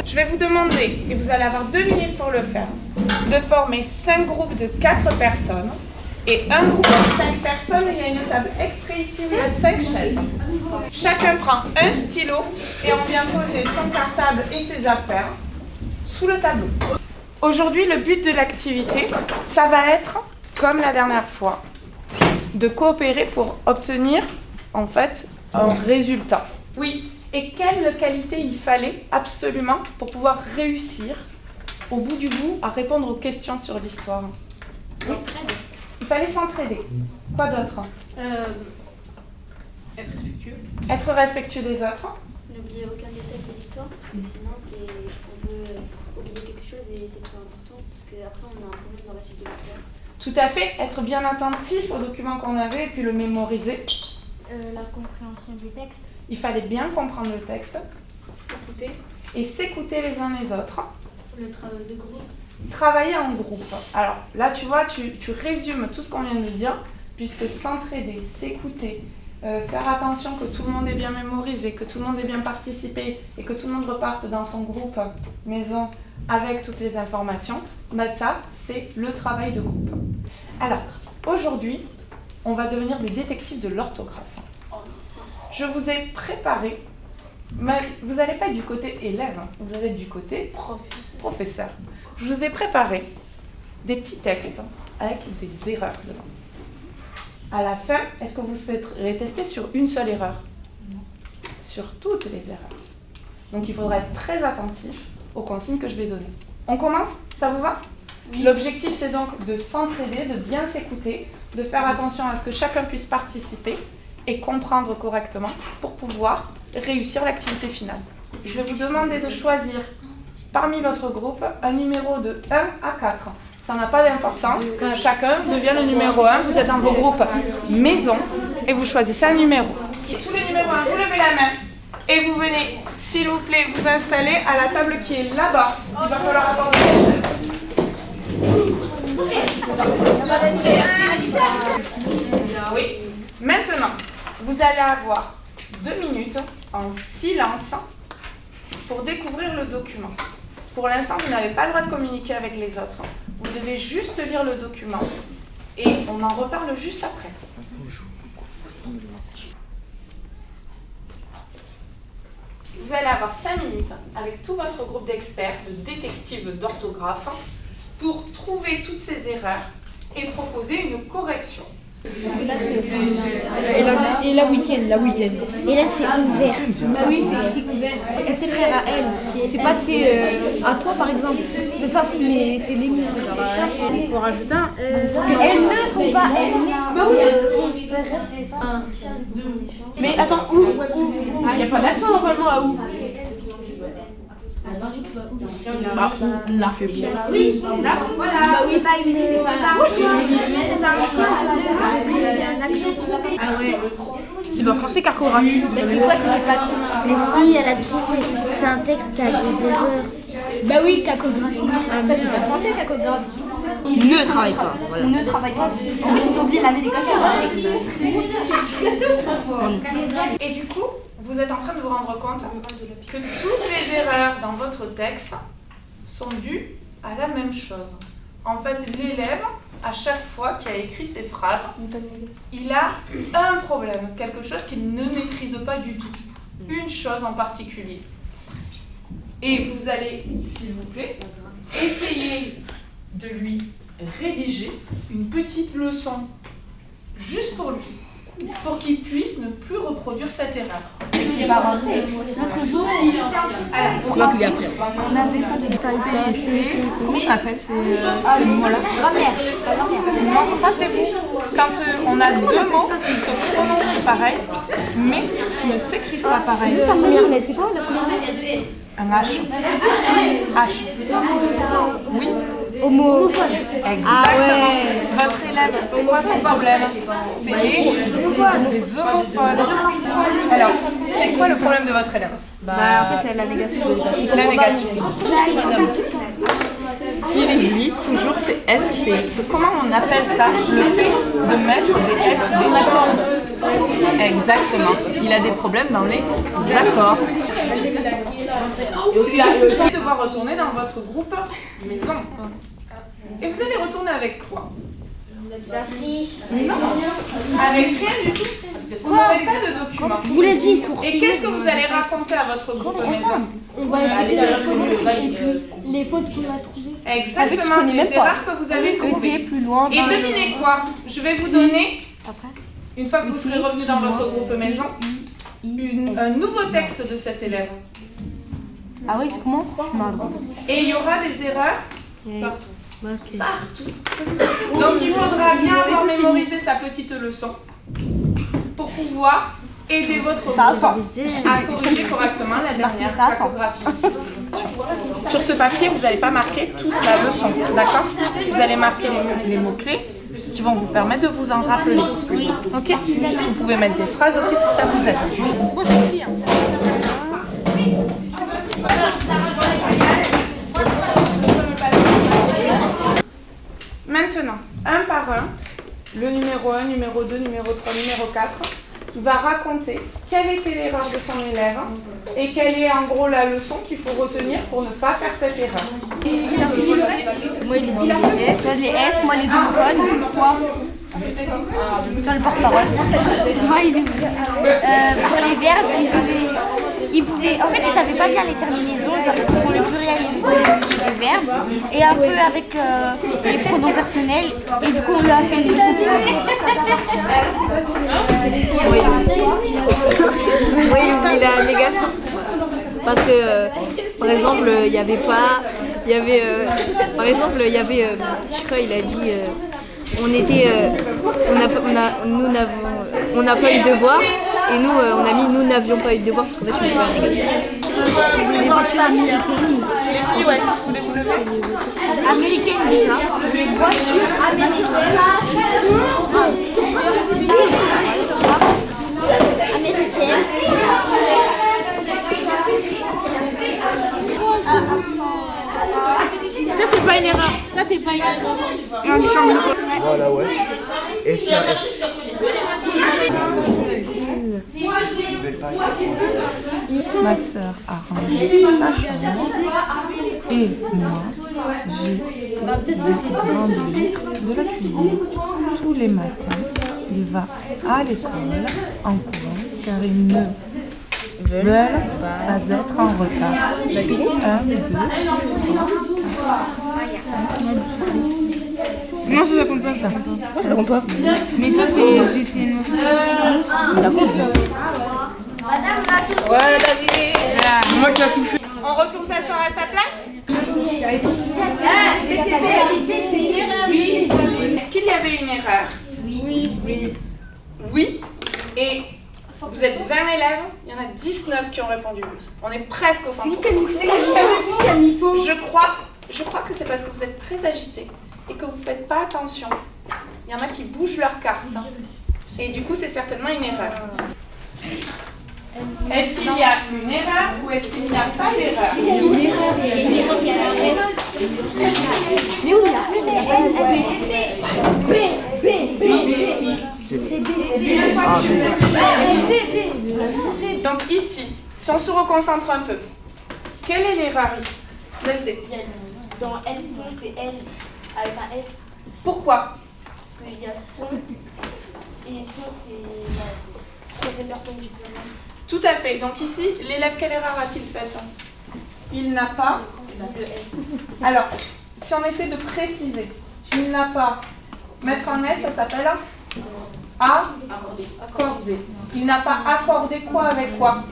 Je vais vous demander, et vous allez avoir 2 minutes pour le faire, de former 5 groupes de 4 personnes. Et un groupe de 5 personnes, il y a une table exprès ici où il y a 5 chaises. Chacun prend un stylo et on vient poser son cartable et ses affaires sous le tableau. Aujourd'hui, le but de l'activité, ça va être, comme la dernière fois, de coopérer pour obtenir, en fait, un résultat. Oui, et quelle qualité il fallait absolument pour pouvoir réussir, au bout du bout, à répondre aux questions sur l'histoire. Oui. Il fallait s'entraider. Quoi d'autre? Être respectueux. Être respectueux des autres. N'oublier aucun détail de l'histoire, parce que sinon on peut oublier quelque chose et c'est trop important, parce qu'après on a un problème dans la suite de l'histoire. Tout à fait, être bien attentif aux documents qu'on avait et puis le mémoriser. La compréhension du texte. Il fallait bien comprendre le texte. S'écouter. Et s'écouter les uns les autres. Le travail de groupe. Travailler en groupe. Alors là, tu vois, tu résumes tout ce qu'on vient de dire, puisque s'entraider, s'écouter, faire attention que tout le monde est bien mémorisé, que tout le monde ait bien participé et que tout le monde reparte dans son groupe maison avec toutes les informations, ben ça, c'est le travail de groupe. Alors, aujourd'hui, on va devenir des détectives de l'orthographe. Je vous ai préparé, mais vous n'allez pas être du côté élève, vous allez être du côté professeur. Je vous ai préparé des petits textes avec des erreurs dedans. À la fin, est-ce que vous souhaiterez tester sur une seule erreur? Non. Sur toutes les erreurs. Donc il faudra être très attentif aux consignes que je vais donner. On commence? Ça vous va? Oui. L'objectif, c'est donc de s'entraider, de bien s'écouter, de faire attention à ce que chacun puisse participer et comprendre correctement pour pouvoir réussir l'activité finale. Je vais vous demander de choisir parmi votre groupe un numéro de 1 à 4. Ça n'a pas d'importance. Chacun devient le numéro 1. Vous êtes dans vos groupes maison et vous choisissez un numéro. Tous les numéros 1, vous levez la main et vous venez, s'il vous plaît, vous installer à la table qui est là-bas. Il va falloir apporter les chaises. Oui. Maintenant, vous allez avoir 2 minutes en silence pour découvrir le document. Pour l'instant, vous n'avez pas le droit de communiquer avec les autres. Vous devez juste lire le document et on en reparle juste après. Vous allez avoir 5 minutes avec tout votre groupe d'experts, de détectives d'orthographe, pour trouver toutes ces erreurs et proposer une correction. Et la week-end. Et là, c'est ouvert. Bah oui, c'est écrit ouvert. Parce que c'est frère à elle. C'est passé à toi, par exemple. De facile, mais c'est les miens. Il faut rajouter un. Elle neutre ou pas elle? Bah oui. Mais attends, où? Il n'y a pas d'accent normalement à où? Là. Oui, là. Voilà. Bah oui, pas une. Ah ouais. C'est pas français cartographie. Mais c'est quoi, c'est pas. Mais si, elle a dit, c'est un texte avec des erreurs. Bah oui, cacographie. Ça, c'est pas français, cacographie. Ne travaille pas. Voilà. Ne travaille pas. En fait, ils ont oublié la dédication. Et du coup, vous êtes en train de vous rendre compte que toutes les erreurs dans votre texte sont dues à la même chose. En fait, l'élève, à chaque fois qu'il a écrit ces phrases, il a un problème, quelque chose qu'il ne maîtrise pas du tout, une chose en particulier. Et vous allez, s'il vous plaît, essayer de lui rédiger une petite leçon juste pour lui, pour qu'il puisse ne plus reproduire cette erreur. Notre jour, on a que les après. On avait pas de comment on appelle ces mots-là? Grammaire. Non, rappelez-vous, quand on a 2 mots qui se prononcent pareil, mais qui ne s'écrivent pas pareil. Juste la première lettre, c'est quoi la première lettre? Un H. H. Oui. Homophone. Exactement. Ah ouais. Votre élève, c'est quoi son problème? C'est les homophones. Alors, c'est quoi le problème de votre élève? En fait, c'est la négation. La négation. Il oublie toujours ces S ou ces X. Comment on appelle ça? Le fait de mettre des S ou des X. Exactement. Il a des problèmes dans les accords. Vous allez devoir retourner dans votre groupe maison. Et vous allez retourner avec quoi? Non, avec rien du tout. Vous n'avez pas de document. Je vous l'ai dit, il faut. Et qu'est-ce que vous allez raconter à votre groupe maison? On va les fautes qu'on a trouvées. Exactement, les erreurs que vous avez trouvées. Plus loin. Et devinez quoi? Je vais vous donner, une fois que vous serez revenu dans votre groupe maison, un nouveau texte de cet élève. Ah oui, comment? Et il y aura des erreurs partout. Donc il faudra bien avoir mémorisé sa petite leçon pour pouvoir aider votre groupe à corriger correctement la dernière orthographie. Sur ce papier, vous n'allez pas marquer toute la leçon, d'accord? Vous allez marquer les mots-clés qui vont vous permettre de vous en rappeler. Ok? Vous pouvez mettre des phrases aussi si ça vous aide. Maintenant, un par un, le numéro 1, numéro 2, numéro 3, numéro 4 va raconter quelle était l'erreur de son élève et quelle est en gros la leçon qu'il faut retenir pour ne pas faire cette erreur. Moi, il oublie les S. Les S, moi, les homophones. Pourquoi? Toi, le porte-parole. Moi, il oublie. Pour les verbes, il pouvait. En fait, il savait pas bien les terminaisons. Pour le pluriel, il faisait les verbes. Et un peu avec les pronoms personnels. Et du coup, on lui a fait une leçon. Oui, il oublie la négation. Parce que, par exemple, il n'y avait pas. Il y avait. Par exemple, il y avait. Je crois, il a dit. On était. On n'a pas eu de devoir. Et nous, on a mis nous n'avions pas eu de devoir parce qu'en fait, je me suis pas négation. Les voitures américaines. Les filles, ouais, vous voulez vous lever? Américaines déjà. Les voitures américaines. Ça, c'est pas une erreur. Ça, c'est pas une erreur. Voilà, ouais. Et ça, Ma sœur a rangé sa chambre et moi, j'ai fait de la cuisine tous les matins. Il va à l'école en courant car ils ne veulent pas être en retard. 1, 2, 3, 4, 5, 6. Non, ça compte pas. Moi, ça compte pas. Mais ça, c'est une. La compte ça. Ouais, David. Moi qui a tout fait. On retourne sa chambre à sa place? Oui. Est-ce qu'il y avait une erreur? Oui. Et vous êtes 20 élèves, il y en a 19 qui ont répondu oui. On est presque au 100%. Je crois que c'est parce que vous êtes très agités et que vous ne faites pas attention. Il y en a qui bougent leurs cartes. Et du coup, c'est certainement une erreur. Est-ce qu'il y a une erreur ou est-ce qu'il n'y a pas d'erreur? Donc ici, si on se reconcentre un peu, quelle est l'erreur ici? Leslie. Dans L son, c'est L avec un S. Pourquoi? Parce qu'il y a son. Et son, c'est la troisième personne du pronom. Tout à fait. Donc ici, l'élève, quelle erreur a-t-il faite? Il n'a pas Le S. Alors, si on essaie de préciser, il n'a pas. Mettre un S, ça s'appelle accordé. Il n'a pas accordé quoi avec quoi?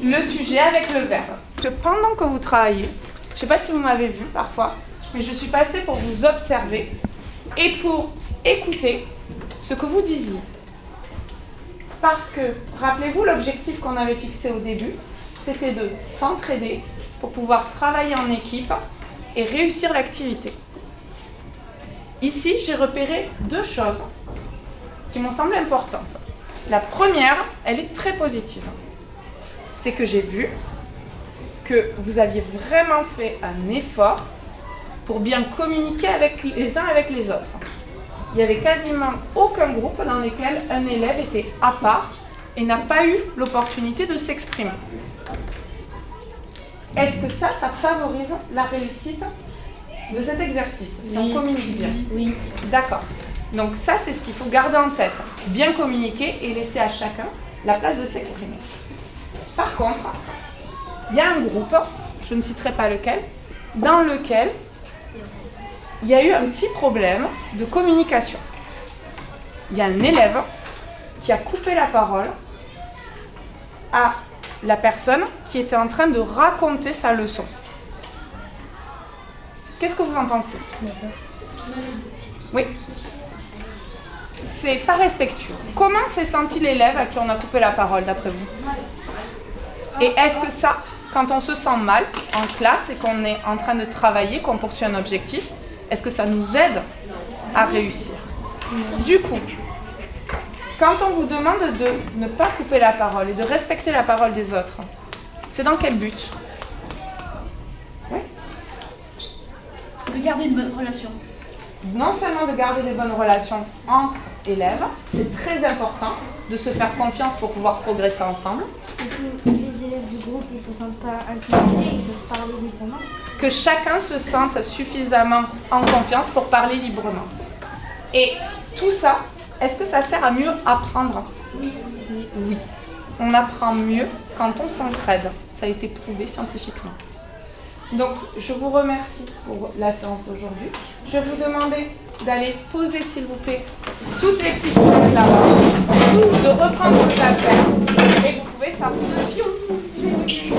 Le sujet avec le verbe. Que pendant que vous travaillez, je ne sais pas si vous m'avez vu parfois, mais je suis passée pour vous observer et pour écouter ce que vous disiez. Parce que, rappelez-vous, l'objectif qu'on avait fixé au début, c'était de s'entraider pour pouvoir travailler en équipe et réussir l'activité. Ici, j'ai repéré deux choses qui m'ont semblé importantes. La première, elle est très positive. C'est que j'ai vu que vous aviez vraiment fait un effort pour bien communiquer avec les uns avec les autres. Il n'y avait quasiment aucun groupe dans lequel un élève était à part et n'a pas eu l'opportunité de s'exprimer. Est-ce que ça favorise la réussite de cet exercice, si on communique bien? Oui. D'accord. Donc ça, c'est ce qu'il faut garder en tête. Bien communiquer et laisser à chacun la place de s'exprimer. Par contre, il y a un groupe, je ne citerai pas lequel, dans lequel il y a eu un petit problème de communication. Il y a un élève qui a coupé la parole à la personne qui était en train de raconter sa leçon. Qu'est-ce que vous en pensez? Oui. C'est pas respectueux. Comment s'est senti l'élève à qui on a coupé la parole, d'après vous? Et est-ce que ça, quand on se sent mal en classe et qu'on est en train de travailler, qu'on poursuit un objectif, est-ce que ça nous aide à réussir? Du coup, quand on vous demande de ne pas couper la parole et de respecter la parole des autres, c'est dans quel but? Oui? De garder une bonne relation. Non seulement de garder des bonnes relations entre élèves, c'est très important de se faire confiance pour pouvoir progresser ensemble. Que les élèves du groupe ne se sentent pas intimidés, ils peuvent parler librement. Que chacun se sente suffisamment en confiance pour parler librement. Et tout ça, est-ce que ça sert à mieux apprendre? Oui. On apprend mieux quand on s'entraide. Ça a été prouvé scientifiquement. Donc, je vous remercie pour la séance d'aujourd'hui. Je vais vous demander d'aller poser, s'il vous plaît, toutes les petites choses là-bas, de reprendre vos affaires et vous pouvez sortir le pion.